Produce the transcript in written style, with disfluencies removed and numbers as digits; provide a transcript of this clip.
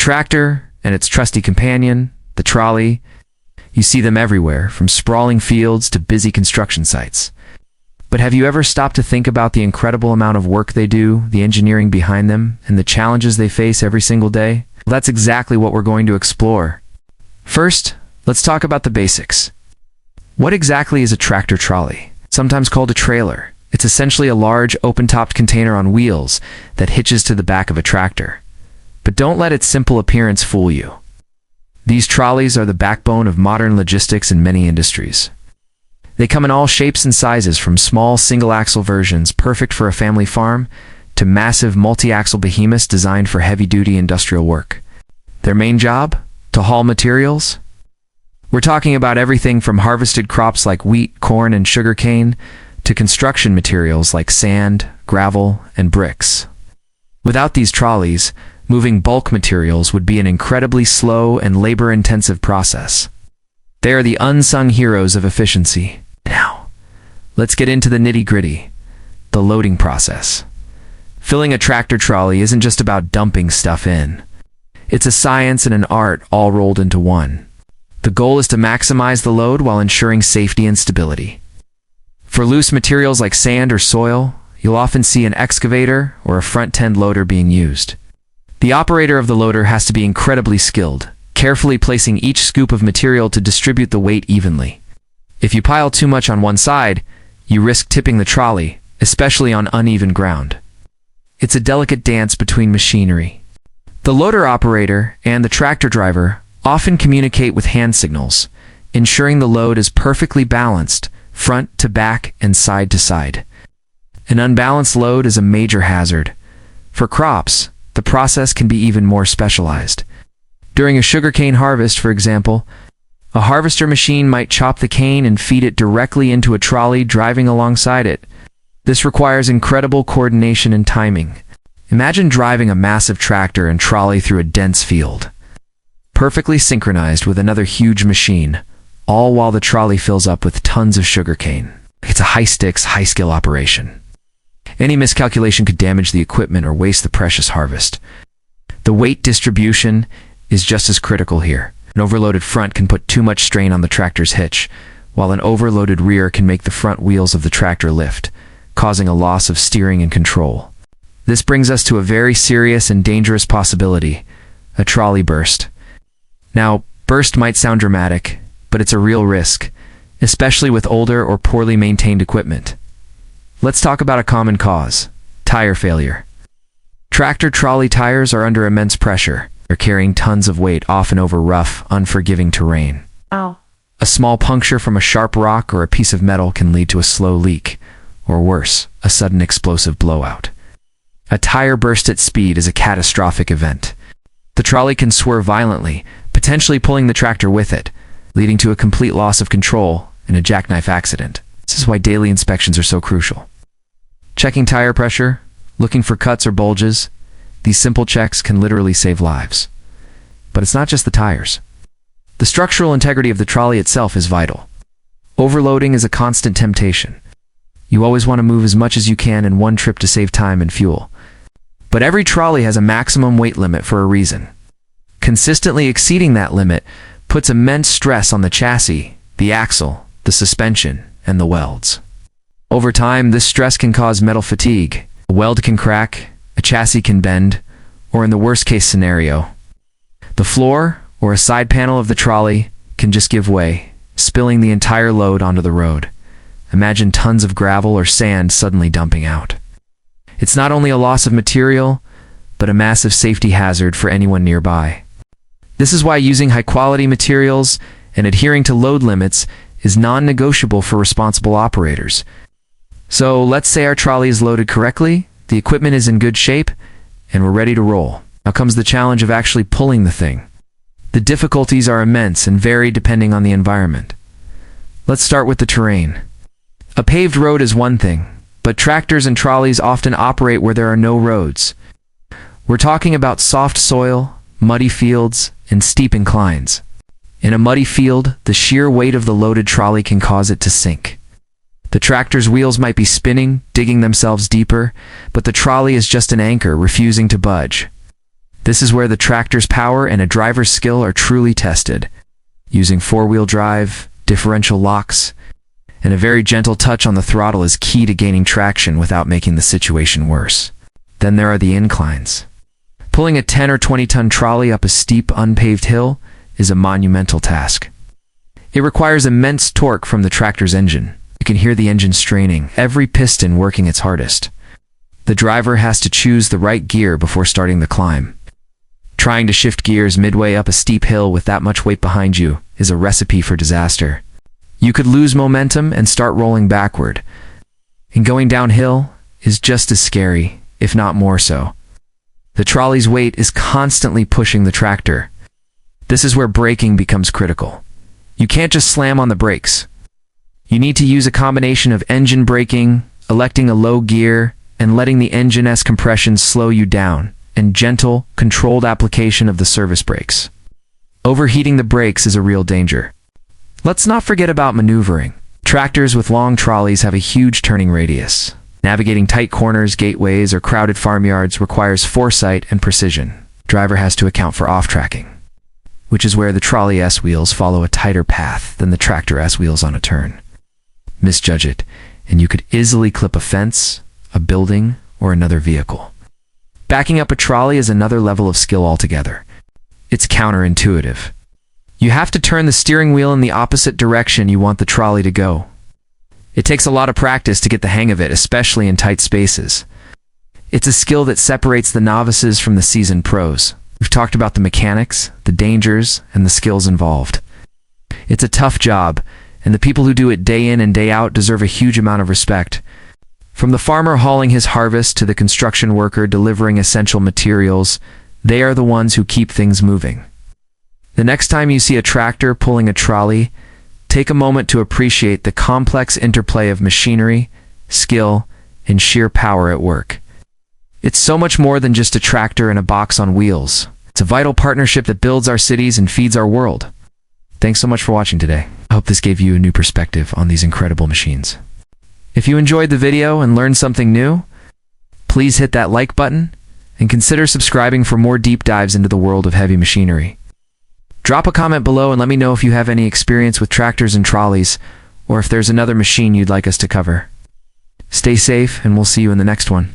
tractor and its trusty companion, the trolley, you see them everywhere, from sprawling fields to busy construction sites. But have you ever stopped to think about the incredible amount of work they do, the engineering behind them, and the challenges they face every single day? Well, that's exactly what we're going to explore. First, let's talk about the basics. What exactly is a tractor trolley? Sometimes called a trailer. It's essentially a large, open-topped container on wheels that hitches to the back of a tractor. But don't let its simple appearance fool you. These trolleys are the backbone of modern logistics in many industries. They come in all shapes and sizes, from small single-axle versions perfect for a family farm to massive multi-axle behemoths designed for heavy-duty industrial work. Their main job? To haul materials? We're talking about everything from harvested crops like wheat, corn, and sugarcane to construction materials like sand, gravel, and bricks. Without these trolleys, moving bulk materials would be an incredibly slow and labor-intensive process. They are the unsung heroes of efficiency. Now, let's get into the nitty-gritty, the loading process. Filling a tractor trolley isn't just about dumping stuff in. It's a science and an art all rolled into one. The goal is to maximize the load while ensuring safety and stability. For loose materials like sand or soil, you'll often see an excavator or a front-end loader being used. The operator of the loader has to be incredibly skilled, carefully placing each scoop of material to distribute the weight evenly. If you pile too much on one side, you risk tipping the trolley, especially on uneven ground. It's a delicate dance between machinery. The loader operator and the tractor driver often communicate with hand signals, ensuring the load is perfectly balanced, front to back and side to side. An unbalanced load is a major hazard. For crops, the process can be even more specialized. During a sugarcane harvest, for example, a harvester machine might chop the cane and feed it directly into a trolley driving alongside it. This requires incredible coordination and timing. Imagine driving a massive tractor and trolley through a dense field, perfectly synchronized with another huge machine, all while the trolley fills up with tons of sugarcane. It's a high-stakes, high-skill operation. Any miscalculation could damage the equipment or waste the precious harvest. The weight distribution is just as critical here. An overloaded front can put too much strain on the tractor's hitch, while an overloaded rear can make the front wheels of the tractor lift, causing a loss of steering and control. This brings us to a very serious and dangerous possibility: a trolley burst. Now, burst might sound dramatic, but it's a real risk, especially with older or poorly maintained equipment. Let's talk about a common cause: tire failure. Tractor trolley tires are under immense pressure. They're carrying tons of weight, often over rough, unforgiving terrain. Ow. A small puncture from a sharp rock or a piece of metal can lead to a slow leak, or worse, a sudden explosive blowout. A tire burst at speed is a catastrophic event. The trolley can swerve violently, potentially pulling the tractor with it, leading to a complete loss of control and a jackknife accident. This is why daily inspections are so crucial. Checking tire pressure, looking for cuts or bulges, these simple checks can literally save lives. But it's not just the tires. The structural integrity of the trolley itself is vital. Overloading is a constant temptation. You always want to move as much as you can in one trip to save time and fuel. But every trolley has a maximum weight limit for a reason. Consistently exceeding that limit puts immense stress on the chassis, the axle, the suspension, and the welds. Over time, this stress can cause metal fatigue. A weld can crack, a chassis can bend, or in the worst-case scenario, the floor or a side panel of the trolley can just give way, spilling the entire load onto the road. Imagine tons of gravel or sand suddenly dumping out. It's not only a loss of material, but a massive safety hazard for anyone nearby. This is why using high-quality materials and adhering to load limits is non-negotiable for responsible operators. So let's say our trolley is loaded correctly, the equipment is in good shape, and we're ready to roll. Now comes the challenge of actually pulling the thing. The difficulties are immense and vary depending on the environment. Let's start with the terrain. A paved road is one thing, but tractors and trolleys often operate where there are no roads. We're talking about soft soil, muddy fields, and steep inclines. In a muddy field, the sheer weight of the loaded trolley can cause it to sink. The tractor's wheels might be spinning, digging themselves deeper, but the trolley is just an anchor, refusing to budge. This is where the tractor's power and a driver's skill are truly tested. Using four-wheel drive, differential locks, and a very gentle touch on the throttle is key to gaining traction without making the situation worse. Then there are the inclines. Pulling a 10 or 20-ton trolley up a steep, unpaved hill is a monumental task. It requires immense torque from the tractor's engine. You can hear the engine straining, every piston working its hardest. The driver has to choose the right gear before starting the climb. Trying to shift gears midway up a steep hill with that much weight behind you is a recipe for disaster. You could lose momentum and start rolling backward. And going downhill is just as scary, if not more so. The trolley's weight is constantly pushing the tractor. This is where braking becomes critical. You can't just slam on the brakes. You need to use a combination of engine braking, electing a low gear, and letting the engine's compression slow you down, and gentle, controlled application of the service brakes. Overheating the brakes is a real danger. Let's not forget about maneuvering. Tractors with long trolleys have a huge turning radius. Navigating tight corners, gateways, or crowded farmyards requires foresight and precision. Driver has to account for off-tracking, which is where the trolley S-wheels follow a tighter path than the tractor S-wheels on a turn. Misjudge it, and you could easily clip a fence, a building, or another vehicle. Backing up a trolley is another level of skill altogether. It's counterintuitive. You have to turn the steering wheel in the opposite direction you want the trolley to go. It takes a lot of practice to get the hang of it, especially in tight spaces. It's a skill that separates the novices from the seasoned pros. We've talked about the mechanics, the dangers, and the skills involved. It's a tough job, and the people who do it day in and day out deserve a huge amount of respect. From the farmer hauling his harvest to the construction worker delivering essential materials, they are the ones who keep things moving. The next time you see a tractor pulling a trolley, take a moment to appreciate the complex interplay of machinery, skill, and sheer power at work. It's so much more than just a tractor and a box on wheels. It's a vital partnership that builds our cities and feeds our world. Thanks so much for watching today. I hope this gave you a new perspective on these incredible machines. If you enjoyed the video and learned something new, please hit that like button and consider subscribing for more deep dives into the world of heavy machinery. Drop a comment below and let me know if you have any experience with tractors and trolleys, or if there's another machine you'd like us to cover. Stay safe, and we'll see you in the next one.